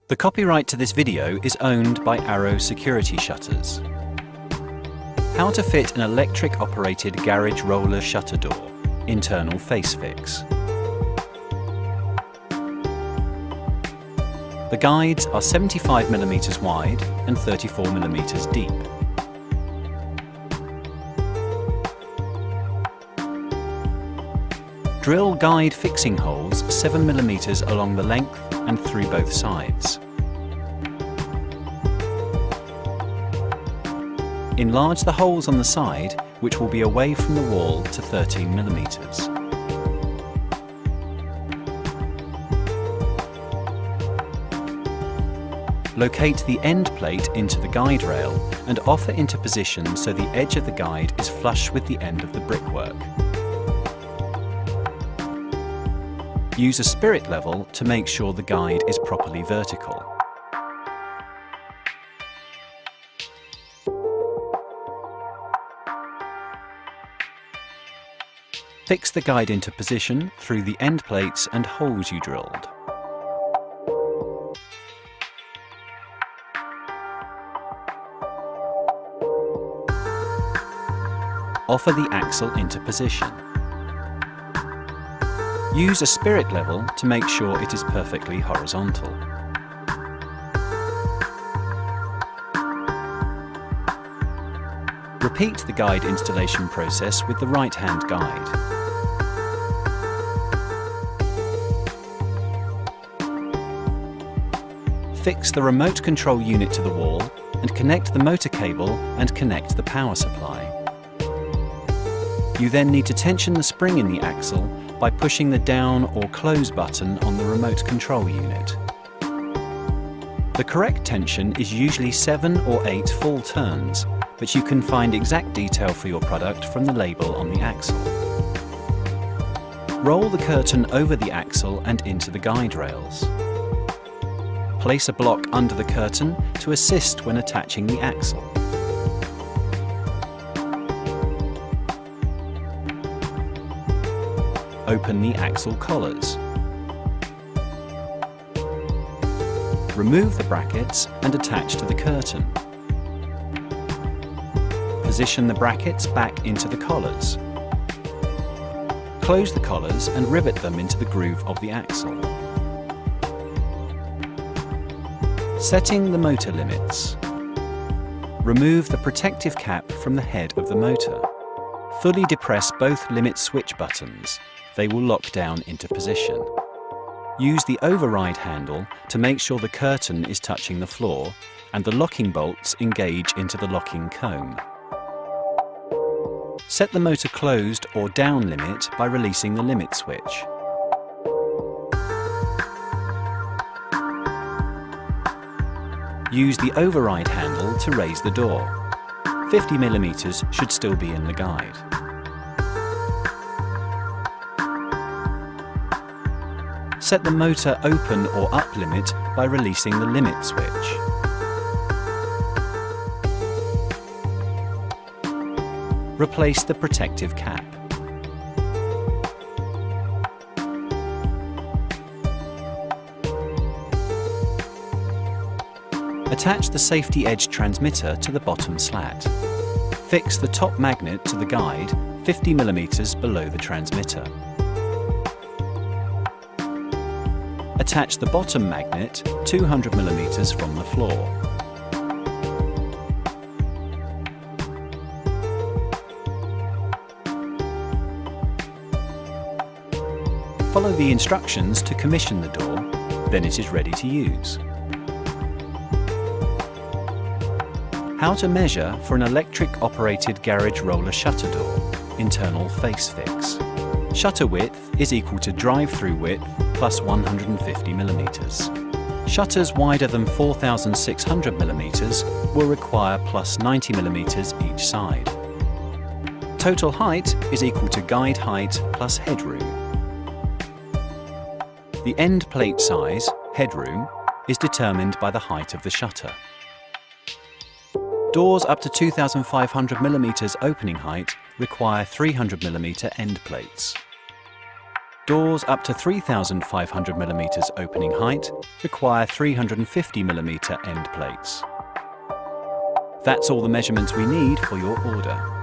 The copyright to this video is owned by Arrow Security Shutters. How to fit an electric-operated garage roller shutter door, internal face fix. The guides are 75mm wide and 34mm deep. Drill guide fixing holes 7mm along the length and through both sides. Enlarge the holes on the side, which will be away from the wall, to 13mm. Locate the end plate into the guide rail and offer into position so the edge of the guide is flush with the end of the brickwork. Use a spirit level to make sure the guide is properly vertical. Fix the guide into position through the end plates and holes you drilled. Offer the axle into position. Use a spirit level to make sure it is perfectly horizontal. Repeat the guide installation process with the right-hand guide. Fix the remote control unit to the wall and connect the motor cable and connect the power supply. You then need to tension the spring in the axle by pushing the down or close button on the remote control unit. The correct tension is usually 7 or 8 full turns, but you can find exact detail for your product from the label on the axle. Roll the curtain over the axle and into the guide rails. Place a block under the curtain to assist when attaching the axle. Open the axle collars. Remove the brackets and attach to the curtain. Position the brackets back into the collars. Close the collars and rivet them into the groove of the axle. Setting the motor limits. Remove the protective cap from the head of the motor. Fully depress both limit switch buttons. They will lock down into position. Use the override handle to make sure the curtain is touching the floor and the locking bolts engage into the locking comb. Set the motor closed or down limit by releasing the limit switch. Use the override handle to raise the door. 50mm should still be in the guide. Set the motor open or up limit by releasing the limit switch. Replace the protective cap. Attach the safety edge transmitter to the bottom slat. Fix the top magnet to the guide 50mm below the transmitter. Attach the bottom magnet 200mm from the floor. Follow the instructions to commission the door, then it is ready to use. How to measure for an electric-operated garage roller shutter door, internal face fix. Shutter width is equal to drive-through width plus 150mm. Shutters wider than 4600mm will require plus 90mm each side. Total height is equal to guide height plus headroom. The end plate size, headroom, is determined by the height of the shutter. Doors up to 2500mm opening height require 300mm end plates. Doors up to 3,500mm opening height require 350mm end plates. That's all the measurements we need for your order.